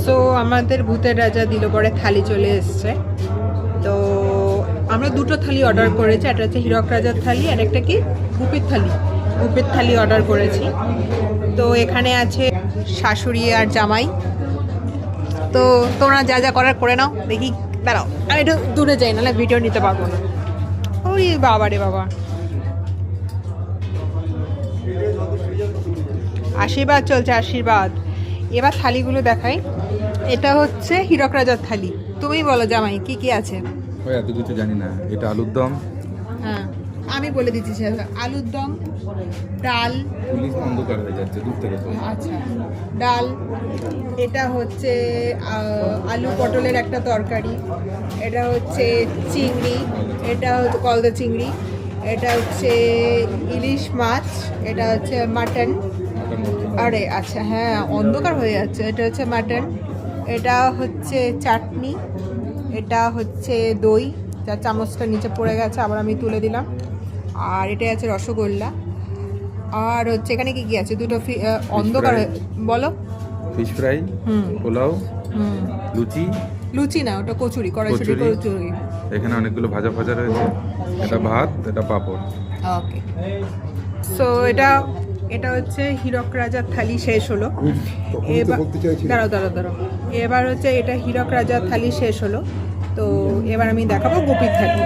So আমাদের ভূতের রাজা দিল পরে থালি চলে এসছে। তো আমরা দুটো থালি অর্ডার করেছি, একটা হচ্ছে হীরক রাজার থালি আর একটা কি গুপির থালি অর্ডার করেছি। তো এখানে আছে শাশুড়ি আর জামাই। তো তোমরা যা যা করার করে নাও, দেখি দাঁড়াও আমি একটু দূরে যাই, নাহলে ভিডিও নিতে পারবো না। ওই বাবা রে বাবা, আশীর্বাদ চলছে আশীর্বাদ। এবার থালিগুলো দেখাই। এটা হচ্ছে হীরক রাজার থালি। তুমি বলো জামাই কি কি আছে? ওই এত কিছু জানি না। এটা আলুর দম। হ্যাঁ আমি বলে দিচ্ছি, আলুর দম, ডাল। পুলিশ অন্ধকার হয়ে যাচ্ছে দূর থেকে তো। আচ্ছা, ডাল। এটা হচ্ছে আলু পটলের একটা তরকারি। এটা হচ্ছে চিংড়ি, এটা হচ্ছে কলদা চিংড়ি। এটা হচ্ছে ইলিশ মাছ। এটা হচ্ছে মাটন। আরে আচ্ছা হ্যাঁ, অন্ধকার হয়ে যাচ্ছে। এটা হচ্ছে মাটন। এটা হচ্ছে চাটনি। এটা হচ্ছে দই, যার চামচটা নিচে পড়ে গেছে, আবার আমি তুলে দিলাম। আর এটা আছে রসগোল্লা। আর হচ্ছে এখানে কি কি আছে? দুটো অন্ধকার বলো। ফিশ ফ্রাই, পোলাও, লুচি। লুচি না, ওটা কচুরি, কড়াইশুঁটি কচুরি। এখানে অনেকগুলো ভাজা ভাজা রয়েছে। এটা ভাত, এটা পাঁপড়। ওকে, সো এটা হচ্ছে হীরক রাজার থালি শেষ হলো। এবার দাঁড়াও, এবার হচ্ছে এটা হীরক রাজার থালি শেষ হলো। তো এবার আমি দেখাবো গোপীর থালি।